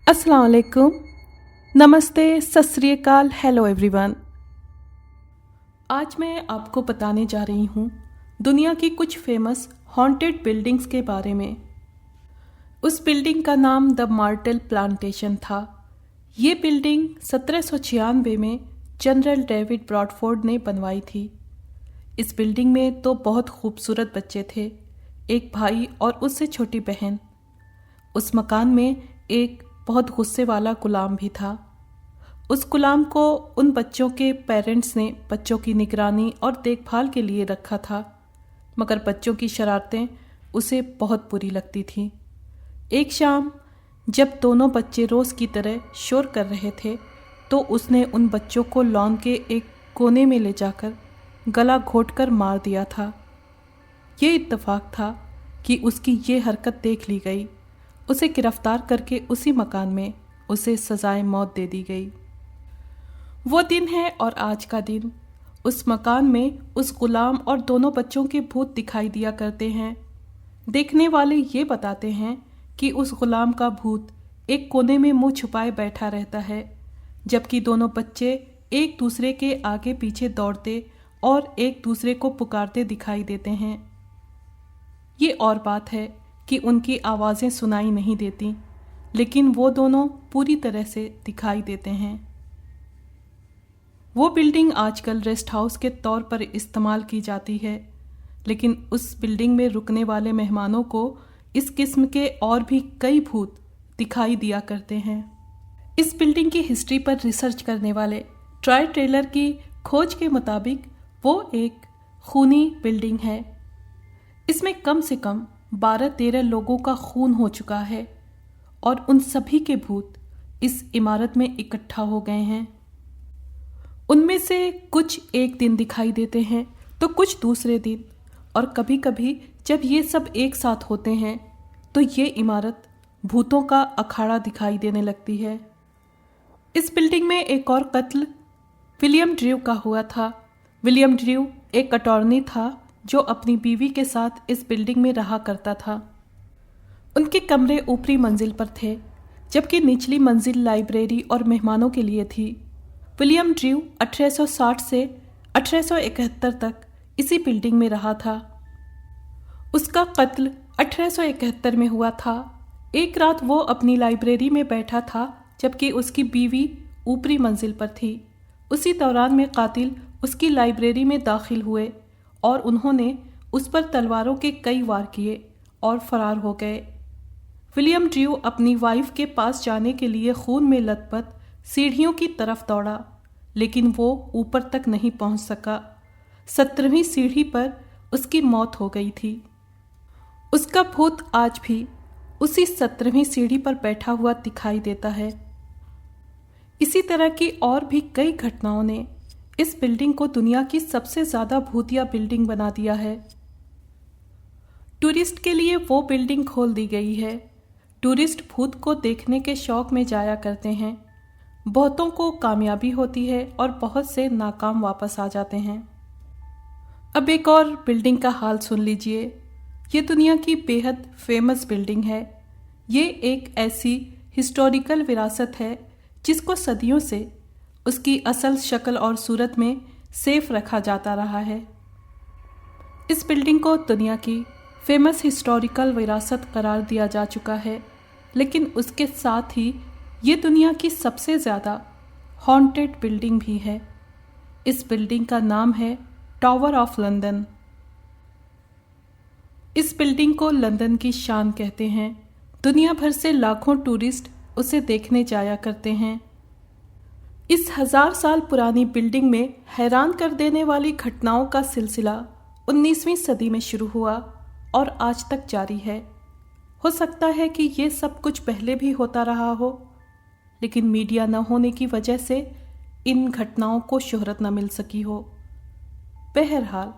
अस्सलाम वालेकुम, नमस्ते, सत श्री अकाल, हेलो एवरीवन। आज मैं आपको बताने जा रही हूँ दुनिया की कुछ फेमस हॉन्टेड बिल्डिंग्स के बारे में। उस बिल्डिंग का नाम द मार्टेल प्लांटेशन था। ये बिल्डिंग 1796 में जनरल डेविड ब्रॉडफोर्ड ने बनवाई थी। इस बिल्डिंग में तो बहुत खूबसूरत बच्चे थे, एक भाई और उससे छोटी बहन। उस मकान में एक बहुत गुस्से वाला गुलाम भी था। उस गुलाम को उन बच्चों के पेरेंट्स ने बच्चों की निगरानी और देखभाल के लिए रखा था, मगर बच्चों की शरारतें उसे बहुत बुरी लगती थीं। एक शाम जब दोनों बच्चे रोज़ की तरह शोर कर रहे थे तो उसने उन बच्चों को लॉन के एक कोने में ले जाकर गला घोंटकर मार दिया था। ये इत्तेफाक था कि उसकी ये हरकत देख ली गई। उसे गिरफ्तार करके उसी मकान में उसे सजाए मौत दे दी गई। वो दिन है और आज का दिन। उस मकान में उस गुलाम और दोनों बच्चों के भूत दिखाई दिया करते हैं। देखने वाले ये बताते हैं कि उस गुलाम का भूत एक कोने में मुंह छुपाए बैठा रहता है, जबकि दोनों बच्चे एक दूसरे के आगे पीछे दौड़ते और एक दूसरे को पुकारते दिखाई देते हैं। ये और बात है कि उनकी आवाज़ें सुनाई नहीं देती, लेकिन वो दोनों पूरी तरह से दिखाई देते हैं। वो बिल्डिंग आजकल रेस्ट हाउस के तौर पर इस्तेमाल की जाती है, लेकिन उस बिल्डिंग में रुकने वाले मेहमानों को इस किस्म के और भी कई भूत दिखाई दिया करते हैं। इस बिल्डिंग की हिस्ट्री पर रिसर्च करने वाले ट्राई टेलर की खोज के मुताबिक वो एक खूनी बिल्डिंग है। इसमें कम से कम 12-13 लोगों का खून हो चुका है और उन सभी के भूत इस इमारत में इकट्ठा हो गए हैं। उनमें से कुछ एक दिन दिखाई देते हैं तो कुछ दूसरे दिन, और कभी कभी जब ये सब एक साथ होते हैं तो ये इमारत भूतों का अखाड़ा दिखाई देने लगती है। इस बिल्डिंग में एक और कत्ल विलियम ड्रू का हुआ था। विलियम ड्रू एक अटॉर्नी था जो अपनी बीवी के साथ इस बिल्डिंग में रहा करता था। उनके कमरे ऊपरी मंजिल पर थे, जबकि निचली मंजिल लाइब्रेरी और मेहमानों के लिए थी। विलियम ड्रू 1860 से 1871 तक इसी बिल्डिंग में रहा था। उसका कत्ल 1871 में हुआ था। एक रात वो अपनी लाइब्रेरी में बैठा था, जबकि उसकी बीवी ऊपरी मंजिल पर थी। उसी दौरान में कातिल उसकी लाइब्रेरी में दाखिल हुए और उन्होंने उस पर तलवारों के कई वार किए और फरार हो गए। विलियम ड्रू अपनी वाइफ के पास जाने के लिए खून में लथपथ सीढ़ियों की तरफ दौड़ा, लेकिन वो ऊपर तक नहीं पहुंच सका। 17वीं सीढ़ी पर उसकी मौत हो गई थी। उसका भूत आज भी उसी 17वीं सीढ़ी पर बैठा हुआ दिखाई देता है। इसी तरह की और भी कई घटनाओं ने इस बिल्डिंग को दुनिया की सबसे ज़्यादा भूतिया बिल्डिंग बना दिया है। टूरिस्ट के लिए वो बिल्डिंग खोल दी गई है। टूरिस्ट भूत को देखने के शौक में जाया करते हैं। बहुतों को कामयाबी होती है और बहुत से नाकाम वापस आ जाते हैं। अब एक और बिल्डिंग का हाल सुन लीजिए। ये दुनिया की बेहद फेमस बिल्डिंग है। ये एक ऐसी हिस्टोरिकल विरासत है जिसको सदियों से उसकी असल शक्ल और सूरत में सेफ रखा जाता रहा है। इस बिल्डिंग को दुनिया की फेमस हिस्टोरिकल विरासत करार दिया जा चुका है, लेकिन उसके साथ ही ये दुनिया की सबसे ज़्यादा हॉन्टेड बिल्डिंग भी है। इस बिल्डिंग का नाम है टावर ऑफ लंदन। इस बिल्डिंग को लंदन की शान कहते हैं। दुनिया भर से लाखों टूरिस्ट उसे देखने जाया करते हैं। इस 1000 साल पुरानी बिल्डिंग में हैरान कर देने वाली घटनाओं का सिलसिला 19वीं सदी में शुरू हुआ और आज तक जारी है। हो सकता है कि ये सब कुछ पहले भी होता रहा हो, लेकिन मीडिया न होने की वजह से इन घटनाओं को शोहरत न मिल सकी हो। बहरहाल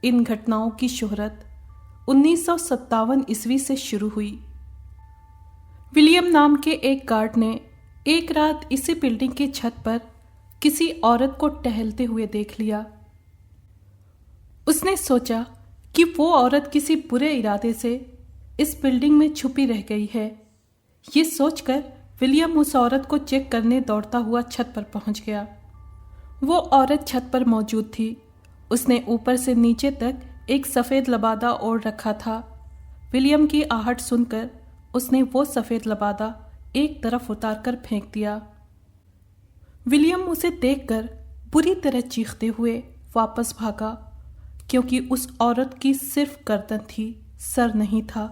इन घटनाओं की शोहरत 1957 ईस्वी से शुरू हुई। विलियम नाम के एक गार्ड ने एक रात इसी बिल्डिंग की छत पर किसी औरत को टहलते हुए देख लिया। उसने सोचा कि वो औरत किसी बुरे इरादे से इस बिल्डिंग में छुपी रह गई है। ये सोचकर विलियम उस औरत को चेक करने दौड़ता हुआ छत पर पहुंच गया। वो औरत छत पर मौजूद थी। उसने ऊपर से नीचे तक एक सफ़ेद लबादा ओढ़ रखा था। विलियम की आहट सुनकर उसने वो सफ़ेद लबादा एक तरफ उतारकर फेंक दिया। विलियम उसे देखकर बुरी तरह चीखते हुए वापस भागा, क्योंकि उस औरत की सिर्फ गर्दन थी, सर नहीं था,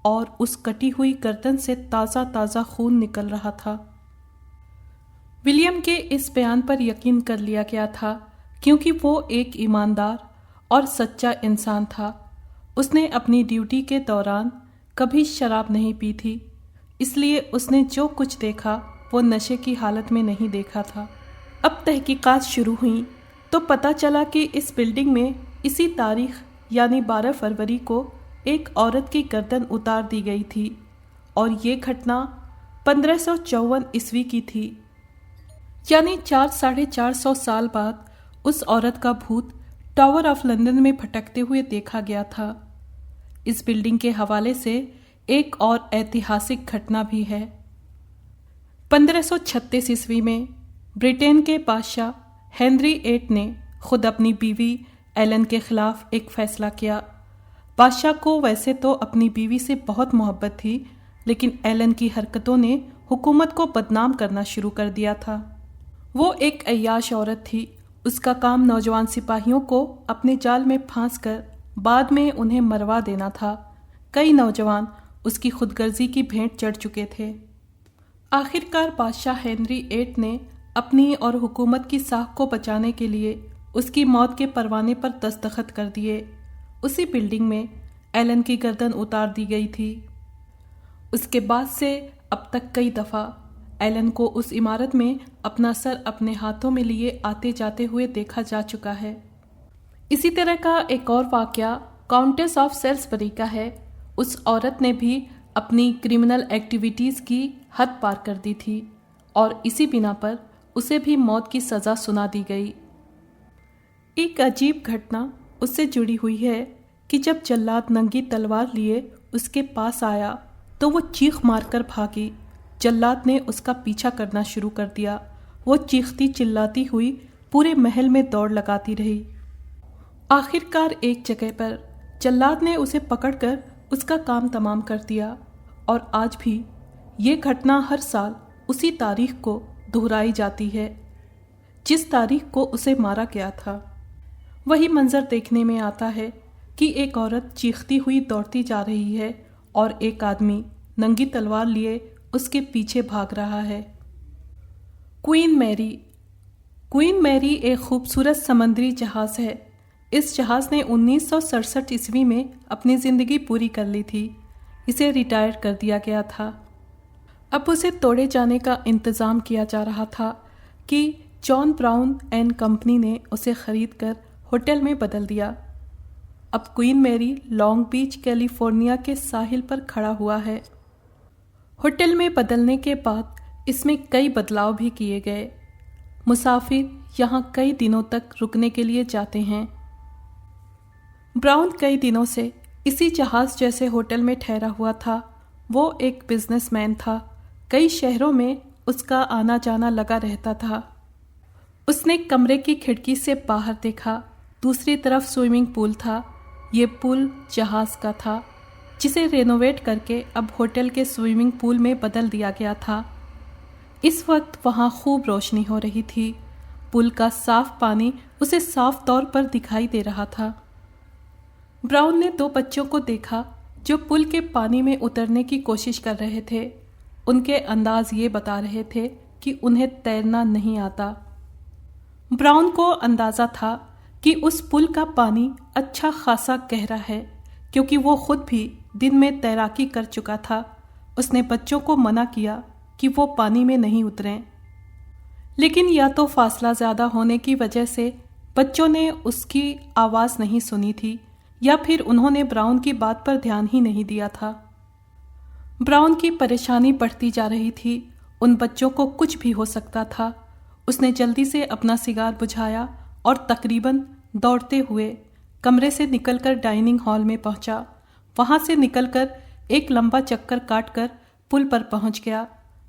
और उस कटी हुई गर्दन से ताज़ा ताज़ा खून निकल रहा था। विलियम के इस बयान पर यकीन कर लिया गया था, क्योंकि वो एक ईमानदार और सच्चा इंसान था। उसने अपनी ड्यूटी के दौरान कभी शराब नहीं पी थी, इसलिए उसने जो कुछ देखा वो नशे की हालत में नहीं देखा था। अब तहकीकात शुरू हुई तो पता चला कि इस बिल्डिंग में इसी तारीख यानी 12 फरवरी को एक औरत की गर्दन उतार दी गई थी, और ये घटना 1554 ईस्वी की थी, यानी 400-450 साल बाद उस औरत का भूत टावर ऑफ लंदन में भटकते हुए देखा गया था। इस बिल्डिंग के हवाले से एक और ऐतिहासिक घटना भी है। 1536 ईस्वी में ब्रिटेन के बादशाह हेनरी VIII ने खुद अपनी बीवी एलन के खिलाफ एक फैसला किया। बादशाह को वैसे तो अपनी बीवी से बहुत मोहब्बत थी, लेकिन एलन की हरकतों ने हुकूमत को बदनाम करना शुरू कर दिया था। वो एक अय्याश औरत थी। उसका काम नौजवान सिपाहियों को अपने जाल में फांस कर बाद में उन्हें मरवा देना था। कई नौजवान उसकी खुदगर्जी की भेंट चढ़ चुके थे। आखिरकार बादशाह हेनरी VIII ने अपनी और हुकूमत की साख को बचाने के लिए उसकी मौत के परवाने पर दस्तखत कर दिए। उसी बिल्डिंग में एलन की गर्दन उतार दी गई थी। उसके बाद से अब तक कई दफ़ा एलन को उस इमारत में अपना सर अपने हाथों में लिए आते जाते हुए देखा जा चुका है। इसी तरह का एक और वाक़या काउंटेस ऑफ सेल्सबरी का है। उस औरत ने भी अपनी क्रिमिनल एक्टिविटीज़ की हद पार कर दी थी, और इसी बिना पर उसे भी मौत की सज़ा सुना दी गई। एक अजीब घटना उससे जुड़ी हुई है कि जब जल्लाद नंगी तलवार लिए उसके पास आया तो वो चीख मारकर भागी। जल्लाद ने उसका पीछा करना शुरू कर दिया। वो चीखती चिल्लाती हुई पूरे महल में दौड़ लगाती रही। आखिरकार एक जगह पर जल्लाद ने उसे पकड़कर उसका काम तमाम कर दिया, और आज भी ये घटना हर साल उसी तारीख को दोहराई जाती है जिस तारीख को उसे मारा गया था। वही मंजर देखने में आता है कि एक औरत चीखती हुई दौड़ती जा रही है और एक आदमी नंगी तलवार लिए उसके पीछे भाग रहा है। क्वीन मैरी एक खूबसूरत समंदरी जहाज़ है। इस जहाज़ ने 1967 ईस्वी में अपनी ज़िंदगी पूरी कर ली थी। इसे रिटायर कर दिया गया था। अब उसे तोड़े जाने का इंतज़ाम किया जा रहा था कि जॉन ब्राउन एंड कंपनी ने उसे ख़रीद कर होटल में बदल दिया। अब queen Mary Long Beach California के साहिल पर खड़ा हुआ है। होटल में बदलने के बाद इसमें कई बदलाव भी किए गए। मुसाफिर यहाँ कई दिनों तक रुकने के लिए जाते हैं। ब्राउन कई दिनों से इसी जहाज़ जैसे होटल में ठहरा हुआ था। वो एक बिजनेसमैन था। कई शहरों में उसका आना जाना लगा रहता था। उसने कमरे की खिड़की से बाहर देखा। दूसरी तरफ स्विमिंग पूल था। ये पूल जहाज़ का था, जिसे रेनोवेट करके अब होटल के स्विमिंग पूल में बदल दिया गया था। इस वक्त वहाँ खूब रोशनी हो रही थी। पुल का साफ पानी उसे साफ तौर पर दिखाई दे रहा था। ब्राउन ने 2 बच्चों को देखा जो पुल के पानी में उतरने की कोशिश कर रहे थे। उनके अंदाज ये बता रहे थे कि उन्हें तैरना नहीं आता। ब्राउन को अंदाज़ा था कि उस पुल का पानी अच्छा खासा गहरा है, क्योंकि वो खुद भी दिन में तैराकी कर चुका था। उसने बच्चों को मना किया कि वो पानी में नहीं उतरें, लेकिन या तो फासला ज़्यादा होने की वजह से बच्चों ने उसकी आवाज़ नहीं सुनी थी, या फिर उन्होंने ब्राउन की बात पर ध्यान ही नहीं दिया था। ब्राउन की परेशानी बढ़ती जा रही थी। उन बच्चों को कुछ भी हो सकता था। उसने जल्दी से अपना सिगार बुझाया और तकरीबन दौड़ते हुए कमरे से निकलकर डाइनिंग हॉल में पहुंचा। वहां से निकलकर एक लंबा चक्कर काटकर पुल पर पहुंच गया।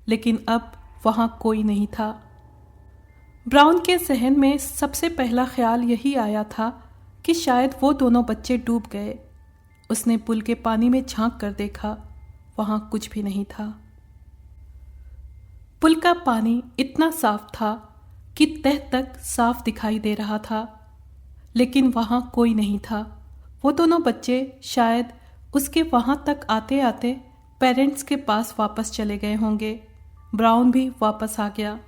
लेकिन अब वहाँ कोई नहीं था। ब्राउन के जहन में सबसे पहला ख्याल यही आया था कि शायद वो दोनों बच्चे डूब गए। उसने पुल के पानी में झांक कर देखा, वहाँ कुछ भी नहीं था। पुल का पानी इतना साफ था कि तह तक साफ दिखाई दे रहा था, लेकिन वहाँ कोई नहीं था। वो दोनों बच्चे शायद उसके वहाँ तक आते आते पेरेंट्स के पास वापस चले गए होंगे। ब्राउन भी वापस आ गया।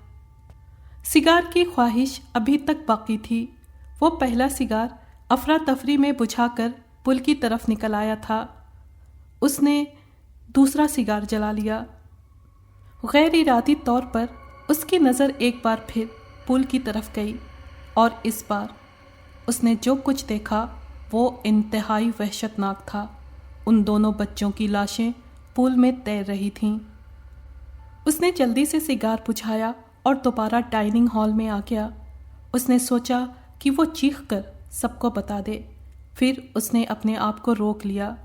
सिगार की ख्वाहिश अभी तक बाकी थी। वो पहला सिगार अफरा तफरी में बुझाकर पुल की तरफ निकल आया था। उसने दूसरा सिगार जला लिया। गैर इरादी तौर पर उसकी नज़र एक बार फिर पुल की तरफ गई और इस बार उसने जो कुछ देखा वो इंतहाई वहशतनाक था। उन दोनों बच्चों की लाशें पुल में तैर रही थीं। उसने जल्दी से सिगार बुझाया और दोबारा डाइनिंग हॉल में आ गया। उसने सोचा कि वो चीख कर सबको बता दे। फिर उसने अपने आप को रोक लिया।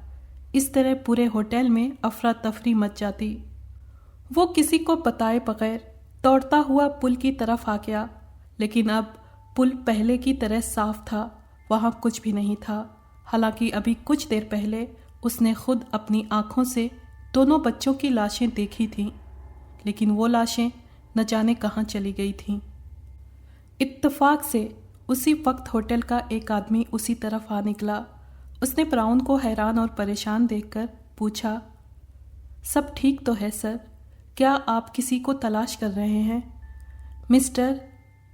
इस तरह पूरे होटल में अफरा तफरी मच जाती। वो किसी को बताए बगैर दौड़ता हुआ पुल की तरफ आ गया, लेकिन अब पुल पहले की तरह साफ था। वहाँ कुछ भी नहीं था। हालांकि अभी कुछ देर पहले उसने खुद अपनी आंखों से दोनों बच्चों की लाशें देखी थीं, लेकिन वो लाशें न जाने कहाँ चली गई थीं। इत्तेफाक से उसी वक्त होटल का एक आदमी उसी तरफ आ निकला। उसने ब्राउन को हैरान और परेशान देखकर पूछा, सब ठीक तो है सर? क्या आप किसी को तलाश कर रहे हैं? मिस्टर,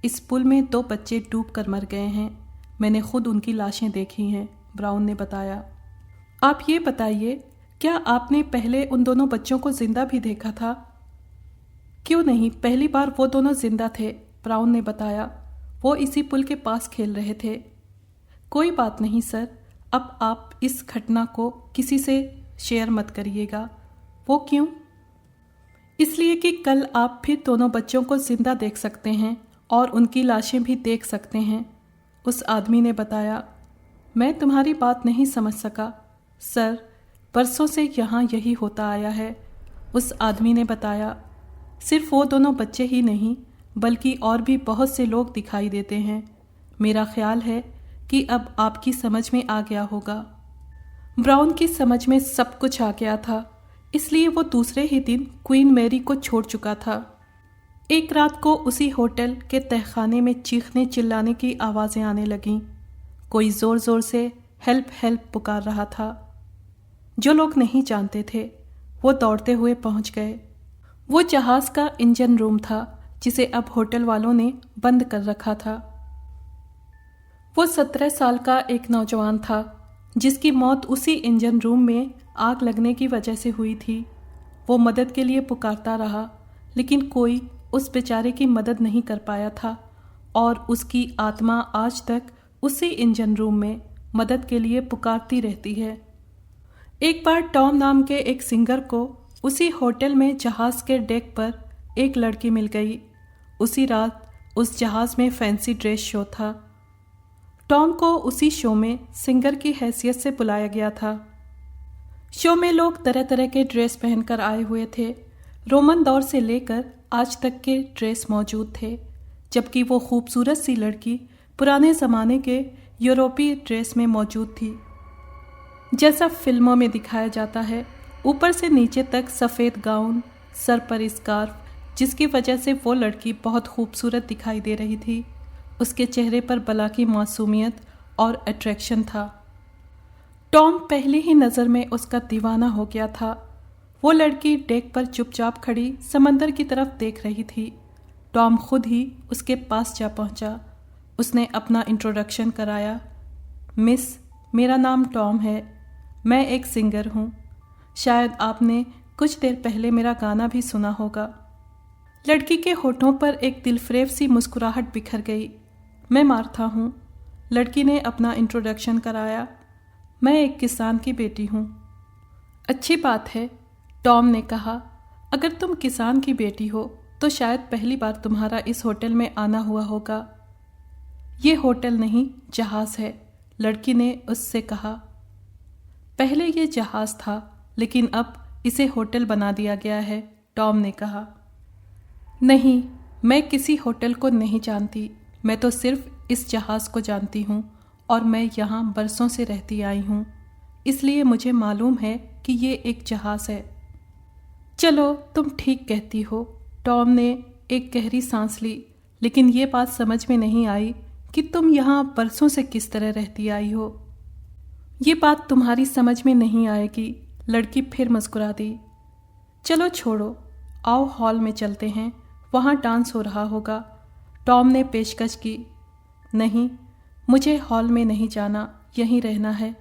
इस पुल में 2 बच्चे डूब कर मर गए हैं। मैंने खुद उनकी लाशें देखी हैं, ब्राउन ने बताया। आप ये बताइए, क्या आपने पहले उन दोनों बच्चों को जिंदा भी देखा था? क्यों नहीं, पहली बार वो दोनों जिंदा थे, ब्राउन ने बताया। वो इसी पुल के पास खेल रहे थे। कोई बात नहीं सर, अब आप इस घटना को किसी से शेयर मत करिएगा। वो क्यों? इसलिए कि कल आप फिर दोनों बच्चों को जिंदा देख सकते हैं और उनकी लाशें भी देख सकते हैं, उस आदमी ने बताया। मैं तुम्हारी बात नहीं समझ सका सर, बरसों से यहाँ यही होता आया है, उस आदमी ने बताया। सिर्फ वो दोनों बच्चे ही नहीं, बल्कि और भी बहुत से लोग दिखाई देते हैं। मेरा ख्याल है कि अब आपकी समझ में आ गया होगा। ब्राउन की समझ में सब कुछ आ गया था, इसलिए वो दूसरे ही दिन क्वीन मैरी को छोड़ चुका था। एक रात को उसी होटल के तहखाने में चीखने चिल्लाने की आवाज़ें आने लगीं। कोई ज़ोर ज़ोर से हेल्प हेल्प पुकार रहा था। जो लोग नहीं जानते थे वो दौड़ते हुए पहुंच गए। वो जहाज़ का इंजन रूम था जिसे अब होटल वालों ने बंद कर रखा था। वो 17 साल का एक नौजवान था जिसकी मौत उसी इंजन रूम में आग लगने की वजह से हुई थी। वो मदद के लिए पुकारता रहा, लेकिन कोई उस बेचारे की मदद नहीं कर पाया था और उसकी आत्मा आज तक उसी इंजन रूम में मदद के लिए पुकारती रहती है। एक बार टॉम नाम के एक सिंगर को उसी होटल में जहाज़ के डेक पर एक लड़की मिल गई। उसी रात उस जहाज़ में फैंसी ड्रेस शो था। टॉम को उसी शो में सिंगर की हैसियत से बुलाया गया था। शो में लोग तरह तरह के ड्रेस पहनकर आए हुए थे। रोमन दौर से लेकर आज तक के ड्रेस मौजूद थे, जबकि वो खूबसूरत सी लड़की पुराने ज़माने के यूरोपीय ड्रेस में मौजूद थी, जैसा फिल्मों में दिखाया जाता है। ऊपर से नीचे तक सफ़ेद गाउन, सर पर स्कार्फ, जिसकी वजह से वो लड़की बहुत खूबसूरत दिखाई दे रही थी। उसके चेहरे पर बला की मासूमियत और अट्रैक्शन था। टॉम पहली ही नज़र में उसका दीवाना हो गया था। वो लड़की डेक पर चुपचाप खड़ी समंदर की तरफ देख रही थी। टॉम खुद ही उसके पास जा पहुंचा। उसने अपना इंट्रोडक्शन कराया। मिस, मेरा नाम टॉम है, मैं एक सिंगर हूँ। शायद आपने कुछ देर पहले मेरा गाना भी सुना होगा। लड़की के होठों पर एक दिलफरेब सी मुस्कुराहट बिखर गई। मैं मार्था हूँ, लड़की ने अपना इंट्रोडक्शन कराया। मैं एक किसान की बेटी हूँ। अच्छी बात है, टॉम ने कहा। अगर तुम किसान की बेटी हो तो शायद पहली बार तुम्हारा इस होटल में आना हुआ होगा। ये होटल नहीं, जहाज़ है, लड़की ने उससे कहा। पहले ये जहाज़ था, लेकिन अब इसे होटल बना दिया गया है, टॉम ने कहा। नहीं, मैं किसी होटल को नहीं जानती। मैं तो सिर्फ इस जहाज़ को जानती हूँ और मैं यहाँ बरसों से रहती आई हूँ, इसलिए मुझे मालूम है कि ये एक जहाज़ है। चलो, तुम ठीक कहती हो। टॉम ने एक गहरी सांस ली, लेकिन ये बात समझ में नहीं आई कि तुम यहाँ बरसों से किस तरह रहती आई हो। ये बात तुम्हारी समझ में नहीं आएगी, लड़की फिर मुस्कुरा दी। चलो छोड़ो, आओ हॉल में चलते हैं, वहाँ डांस हो रहा होगा। टॉम ने पेशकश की। नहीं, मुझे हॉल में नहीं जाना, यहीं रहना है।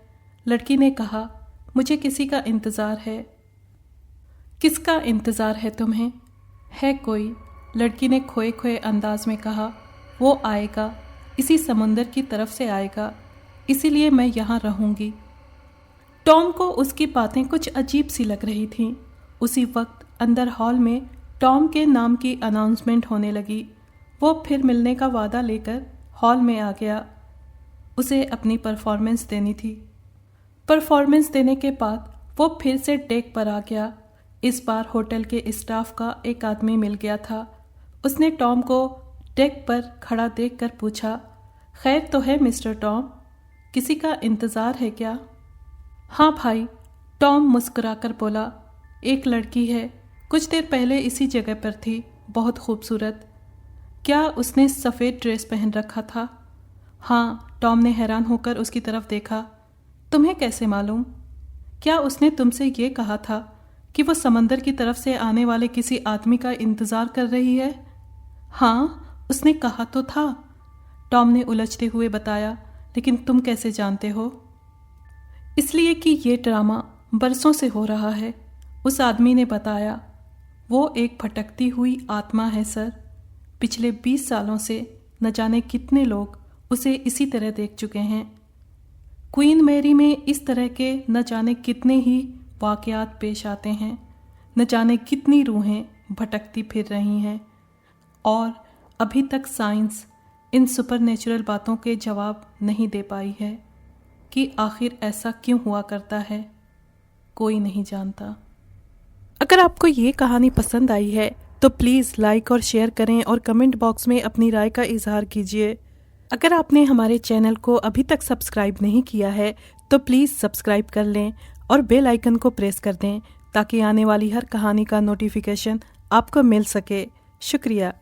लड़की ने कहा, मुझे किसी का इंतज़ार है। किसका इंतज़ार है तुम्हें? है कोई? लड़की ने खोए खोए अंदाज में कहा। वो आएगा, इसी समुंदर की तरफ से आएगा, इसीलिए मैं यहाँ रहूँगी। टॉम को उसकी बातें कुछ अजीब सी लग रही थीं। उसी वक्त अंदर हॉल में टॉम के नाम की अनाउंसमेंट होने लगी। वो फिर मिलने का वादा लेकर हॉल में आ गया। उसे अपनी परफॉर्मेंस देनी थी। परफॉर्मेंस देने के बाद वो फिर से डेक पर आ गया। इस बार होटल के स्टाफ का एक आदमी मिल गया था। उसने टॉम को डेक पर खड़ा देखकर पूछा, खैर तो है मिस्टर टॉम, किसी का इंतज़ार है क्या? हाँ भाई, टॉम मुस्कुराकर बोला, एक लड़की है, कुछ देर पहले इसी जगह पर थी, बहुत खूबसूरत। क्या उसने सफ़ेद ड्रेस पहन रखा था? हाँ, टॉम ने हैरान होकर उसकी तरफ देखा। तुम्हें कैसे मालूम? क्या उसने तुमसे ये कहा था कि वो समंदर की तरफ से आने वाले किसी आदमी का इंतज़ार कर रही है? हाँ, उसने कहा तो था, टॉम ने उलझते हुए बताया। लेकिन तुम कैसे जानते हो? इसलिए कि ये ड्रामा बरसों से हो रहा है, उस आदमी ने बताया। वो एक भटकती हुई आत्मा है सर। पिछले 20 सालों से न जाने कितने लोग उसे इसी तरह देख चुके हैं। क्वीन मैरी में इस तरह के न जाने कितने ही वाक़यात पेश आते हैं। न जाने कितनी रूहें भटकती फिर रही हैं और अभी तक साइंस इन सुपरनेचुरल बातों के जवाब नहीं दे पाई है कि आखिर ऐसा क्यों हुआ करता है। कोई नहीं जानता। अगर आपको ये कहानी पसंद आई है तो प्लीज़ लाइक और शेयर करें और कमेंट बॉक्स में अपनी राय का इजहार कीजिए। अगर आपने हमारे चैनल को अभी तक सब्सक्राइब नहीं किया है तो प्लीज़ सब्सक्राइब कर लें और बेल आइकन को प्रेस कर दें ताकि आने वाली हर कहानी का नोटिफिकेशन आपको मिल सके। शुक्रिया।